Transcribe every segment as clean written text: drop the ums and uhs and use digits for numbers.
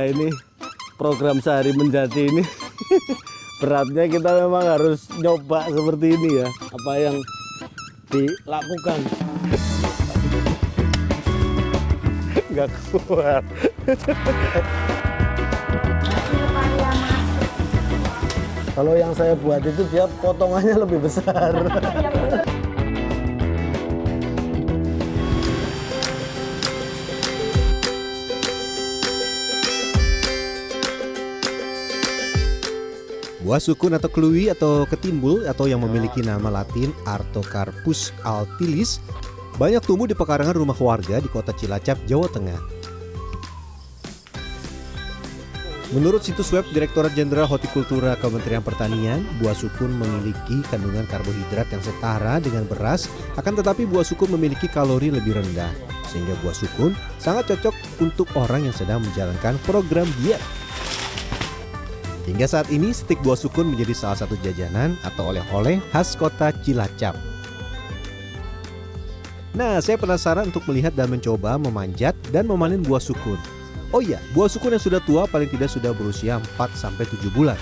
Ini program sehari menjadi ini beratnya kita memang harus nyoba seperti ini ya, apa yang dilakukan. Nggak kuat. Kalau yang saya buat itu dia potongannya lebih besar. Buah sukun atau kluwi atau ketimbul atau yang memiliki nama latin Artocarpus altilis banyak tumbuh di pekarangan rumah warga di kota Cilacap, Jawa Tengah. Menurut situs web Direktorat Jenderal Hortikultura Kementerian Pertanian, buah sukun memiliki kandungan karbohidrat yang setara dengan beras, akan tetapi buah sukun memiliki kalori lebih rendah, sehingga buah sukun sangat cocok untuk orang yang sedang menjalankan program diet. Hingga saat ini, stik buah sukun menjadi salah satu jajanan atau oleh-oleh khas kota Cilacap. Nah, saya penasaran untuk melihat dan mencoba memanjat dan memanen buah sukun. Oh iya, buah sukun yang sudah tua paling tidak sudah berusia 4-7 bulan.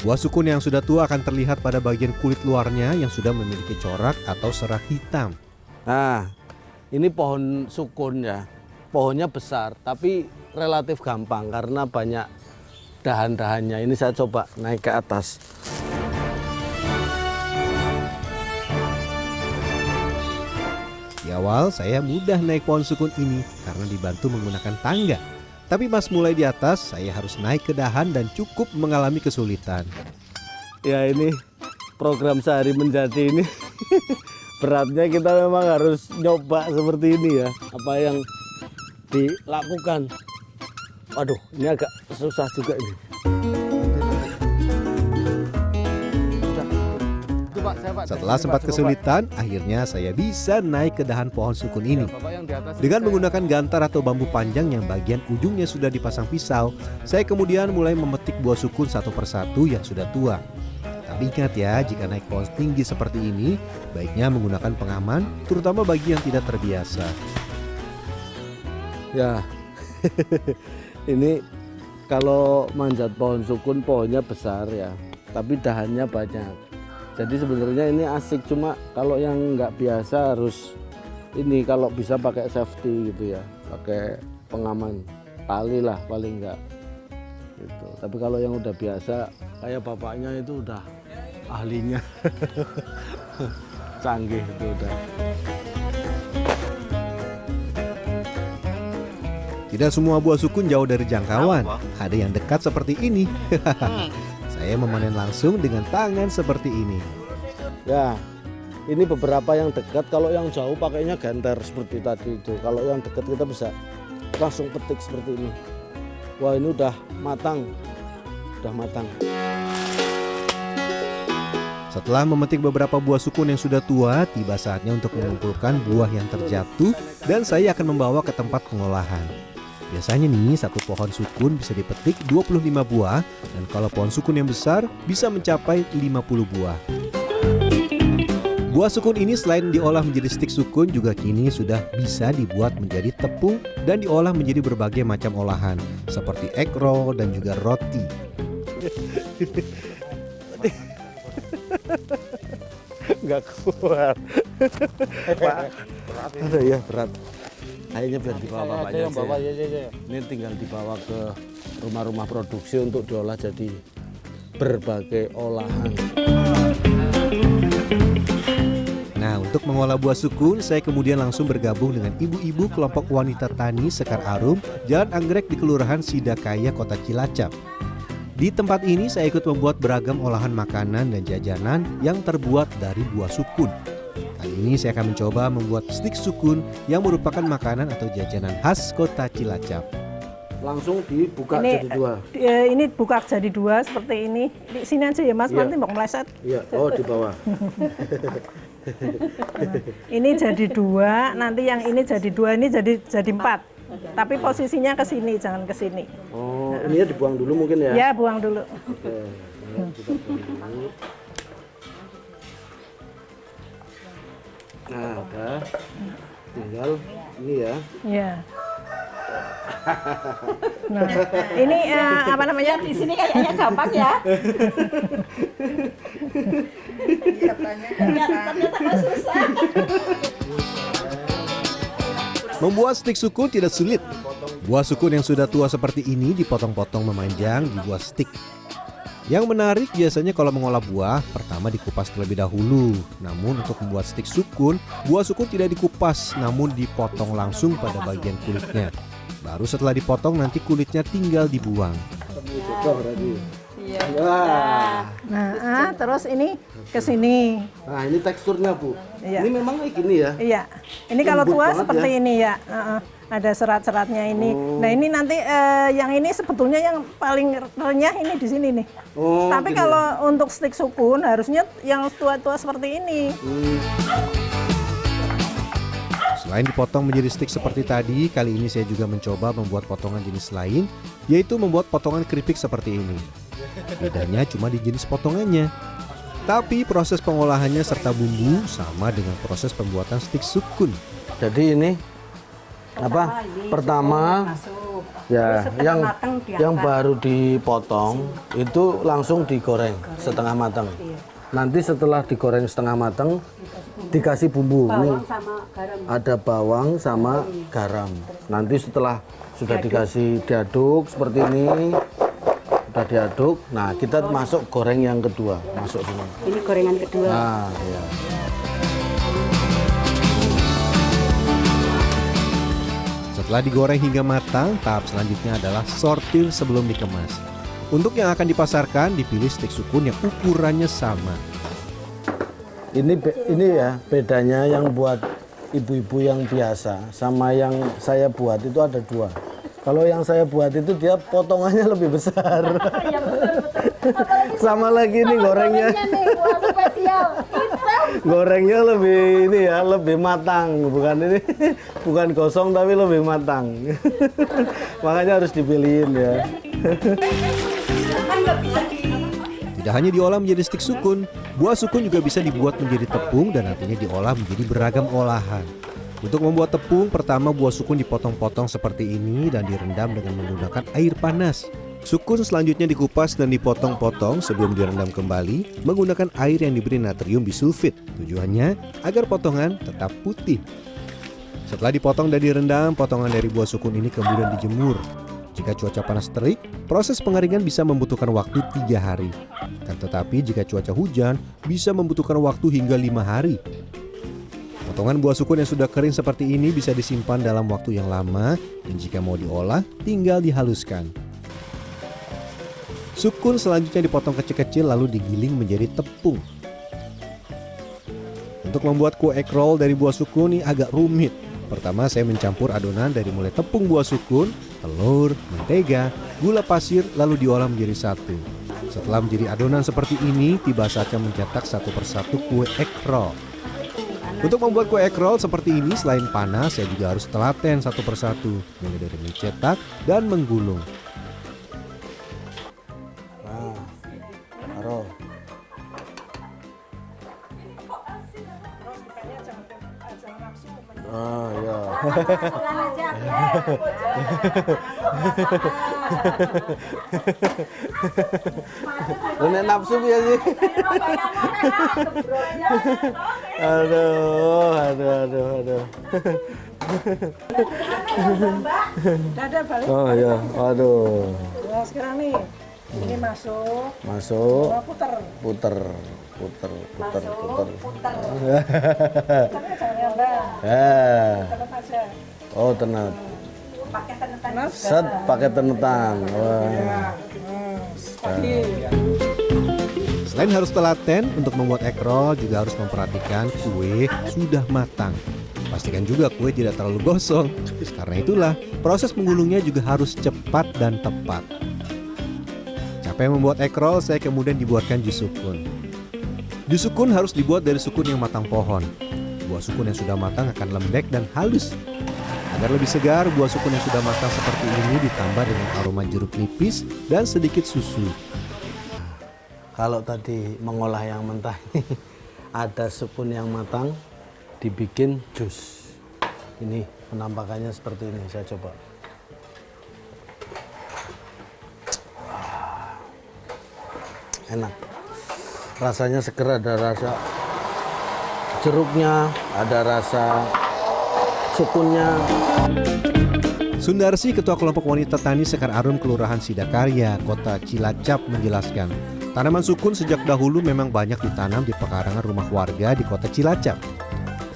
Buah sukun yang sudah tua akan terlihat pada bagian kulit luarnya yang sudah memiliki corak atau serak hitam. Nah, ini pohon sukun ya. Pohonnya besar, tapi relatif gampang karena banyak dahan-dahannya. Ini saya coba naik ke atas. Di awal saya mudah naik pohon sukun ini karena dibantu menggunakan tangga. Tapi pas mulai di atas, saya harus naik ke dahan dan cukup mengalami kesulitan. Ya ini program sehari menjadi ini beratnya kita memang harus nyoba seperti ini ya, apa yang dilakukan. Waduh, ini agak susah juga ini. Setelah sempat kesulitan, akhirnya saya bisa naik ke dahan pohon sukun ini. Dengan menggunakan gantar atau bambu panjang yang bagian ujungnya sudah dipasang pisau, saya kemudian mulai memetik buah sukun satu persatu yang sudah tua. Tapi ingat ya, jika naik pohon tinggi seperti ini, baiknya menggunakan pengaman, terutama bagi yang tidak terbiasa. Ya, ini kalau manjat pohon sukun, pohonnya besar ya, tapi dahannya banyak. Jadi sebenarnya ini asik, cuma kalau yang nggak biasa harus ini, kalau bisa pakai safety gitu ya, pakai pengaman tali lah paling nggak gitu. Tapi kalau yang udah biasa kayak bapaknya itu udah ahlinya canggih itu udah. Tidak semua buah sukun jauh dari jangkauan, ada yang dekat seperti ini. Saya memanen langsung dengan tangan seperti ini. Ya, ini beberapa yang dekat, kalau yang jauh pakainya gantar seperti tadi itu. Kalau yang dekat kita bisa langsung petik seperti ini. Wah, ini udah matang. Udah matang. Setelah memetik beberapa buah sukun yang sudah tua, tiba saatnya untuk mengumpulkan buah yang terjatuh dan saya akan membawa ke tempat pengolahan. Biasanya nih, satu pohon sukun bisa dipetik 25 buah, dan kalau pohon sukun yang besar bisa mencapai 50 buah. Buah sukun ini selain diolah menjadi stik sukun, juga kini sudah bisa dibuat menjadi tepung dan diolah menjadi berbagai macam olahan, seperti egg roll dan juga roti. Nggak kuat. Pak, ada ya berat. Akhirnya biar dibawa bapaknya aja. Ini tinggal dibawa ke rumah-rumah produksi untuk diolah jadi berbagai olahan. Nah, untuk mengolah buah sukun, saya kemudian langsung bergabung dengan ibu-ibu kelompok wanita tani Sekar Arum, Jalan Anggrek di Kelurahan Sidakaya, Kota Cilacap. Di tempat ini saya ikut membuat beragam olahan makanan dan jajanan yang terbuat dari buah sukun. Kali ini saya akan mencoba membuat stik sukun yang merupakan makanan atau jajanan khas Kota Cilacap. Langsung dibuka ini, jadi dua. Ini buka jadi dua seperti ini. Di sini aja ya Mas, nanti mau meleset. Iya, oh di bawah. Ini jadi dua, nanti yang ini jadi dua, ini jadi empat. Tapi posisinya ke sini, jangan ke sini. Oh, ini ya dibuang dulu mungkin ya? Ya, buang dulu. Oke, ya, kita buang dulu. Nah, udah. Tinggal ini ya. Ya. Nah, ini apa namanya? Di sini kayaknya gampang ya. Ternyata kok susah. Membuat stik sukun tidak sulit. Buah sukun yang sudah tua seperti ini dipotong-potong memanjang dibuat stik. Yang menarik biasanya kalau mengolah buah, pertama dikupas terlebih dahulu. Namun untuk membuat stik sukun, buah sukun tidak dikupas, namun dipotong langsung pada bagian kulitnya. Baru setelah dipotong nanti kulitnya tinggal dibuang. Iya. Wah. Nah, terus ini ke sini. Nah, ini teksturnya, Bu. Iya. Ini memang kayak gini ya. Iya. Ini kalau Lembut tua banget seperti ya. ini ya. Ada serat-seratnya ini. Nah, ini nanti yang ini sebetulnya yang paling renyah ini di sini nih. Oh, Tapi gini kalau untuk stik sukun harusnya yang tua-tua seperti ini. Selain dipotong menjadi stik seperti tadi, kali ini saya juga mencoba membuat potongan jenis lain, yaitu membuat potongan keripik seperti ini. Bedanya cuma di jenis potongannya. Tapi proses pengolahannya serta bumbu sama dengan proses pembuatan stik sukun. Jadi ini apa? Pertama ya yang baru dipotong itu langsung digoreng setengah matang. Nanti setelah digoreng setengah matang dikasih bumbu. Ini ada bawang sama garam. Nanti setelah sudah dikasih diaduk seperti ini, sudah diaduk. Nah, kita masuk goreng yang kedua, masuk sini. Ini gorengan kedua. Nah, ya. Setelah digoreng hingga matang, tahap selanjutnya adalah sortir sebelum dikemas. Untuk yang akan dipasarkan, dipilih stik sukun yang ukurannya sama. Ini ya bedanya yang buat ibu-ibu yang biasa sama yang saya buat itu ada dua. Kalau yang saya buat itu dia potongannya lebih besar. Sama lagi nih gorengnya. Gorengnya lebih ini ya, lebih matang, bukan ini, bukan gosong tapi lebih matang. Makanya harus dipilihin ya. Tidak hanya diolah menjadi stik sukun, buah sukun juga bisa dibuat menjadi tepung dan nantinya diolah menjadi beragam olahan. Untuk membuat tepung, pertama buah sukun dipotong-potong seperti ini dan direndam dengan menggunakan air panas. Sukun selanjutnya dikupas dan dipotong-potong sebelum direndam kembali menggunakan air yang diberi natrium bisulfit. Tujuannya agar potongan tetap putih. Setelah dipotong dan direndam, potongan dari buah sukun ini kemudian dijemur. Jika cuaca panas terik, proses pengeringan bisa membutuhkan waktu 3 hari. Tetapi jika cuaca hujan, bisa membutuhkan waktu hingga 5 hari. Potongan buah sukun yang sudah kering seperti ini bisa disimpan dalam waktu yang lama, dan jika mau diolah, tinggal dihaluskan. Sukun selanjutnya dipotong kecil-kecil lalu digiling menjadi tepung. Untuk membuat kue egg roll dari buah sukun ini agak rumit. Pertama saya mencampur adonan dari mulai tepung buah sukun, telur, mentega, gula pasir lalu diolah menjadi satu. Setelah menjadi adonan seperti ini, tiba saatnya mencetak satu persatu kue egg roll. Untuk membuat kue egg roll seperti ini, selain panas, saya juga harus telaten satu persatu, mulai dari mencetak dan menggulung. Nah, taruh. Oh ya. Nenek nafsu ya sih. Aduh. Dadah balik. Oh ya, aduh. Nah, sekarang nih ini masuk. Masuk, Oh, puter. puter. Tapi jangan ngambang. Tepat aja. Oh tenat. Tepat. Set pakai tenetan. Wah. Selain harus telaten, untuk membuat egg roll juga harus memperhatikan kue sudah matang. Pastikan juga kue tidak terlalu gosong. Karena itulah, proses menggulungnya juga harus cepat dan tepat. Capek membuat egg roll, saya kemudian dibuatkan jus sukun. Jus sukun harus dibuat dari sukun yang matang pohon. Buah sukun yang sudah matang akan lembek dan halus. Agar lebih segar, buah sukun yang sudah matang seperti ini ditambah dengan aroma jeruk nipis dan sedikit susu. Kalau tadi mengolah yang mentah ini ada sukun yang matang dibikin jus. Ini penampakannya seperti ini, saya coba. enak. Rasanya seger, ada rasa jeruknya, ada rasa sukunnya. Sundarsi, Ketua Kelompok Wanita Tani Sekar Arum Kelurahan Sidakarya, Kota Cilacap menjelaskan, tanaman sukun sejak dahulu memang banyak ditanam di pekarangan rumah warga di Kota Cilacap.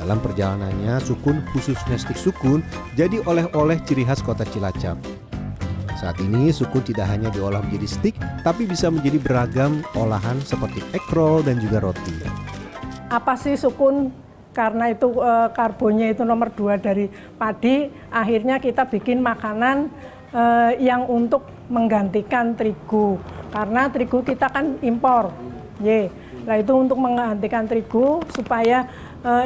Dalam perjalanannya, sukun khususnya stik sukun jadi oleh-oleh ciri khas Kota Cilacap. Saat ini sukun tidak hanya diolah menjadi stik, tapi bisa menjadi beragam olahan seperti egg roll dan juga roti. Apa sih sukun? Karena itu karbonnya itu nomor 2 dari padi, akhirnya kita bikin makanan yang untuk menggantikan terigu. Karena terigu kita kan impor. Nah itu untuk menggantikan terigu supaya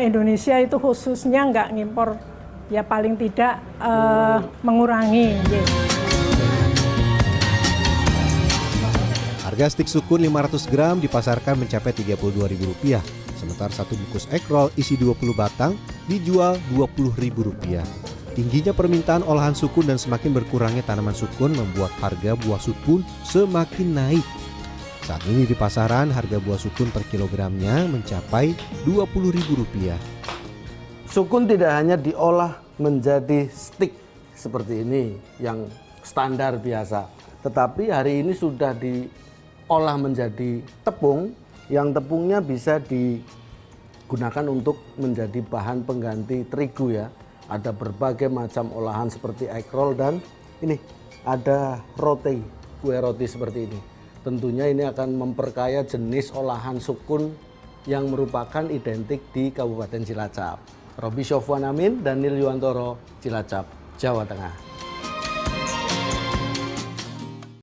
Indonesia itu khususnya nggak ngimpor, ya paling tidak mengurangi. Harga stik sukun 500 gram dipasarkan mencapai Rp32.000, sementara satu bungkus egg roll isi 20 batang dijual Rp20.000. Tingginya permintaan olahan sukun dan semakin berkurangnya tanaman sukun membuat harga buah sukun semakin naik. Saat ini di pasaran harga buah sukun per kilogramnya mencapai Rp20.000. Sukun tidak hanya diolah menjadi stik seperti ini yang standar biasa, tetapi hari ini sudah diolah menjadi tepung, yang tepungnya bisa digunakan untuk menjadi bahan pengganti terigu ya. Ada berbagai macam olahan seperti egg roll dan ini ada roti, kue roti seperti ini. Tentunya ini akan memperkaya jenis olahan sukun yang merupakan identik di Kabupaten Cilacap. Roby Syofwan Amin, Daniel Yuwantoro, Cilacap, Jawa Tengah.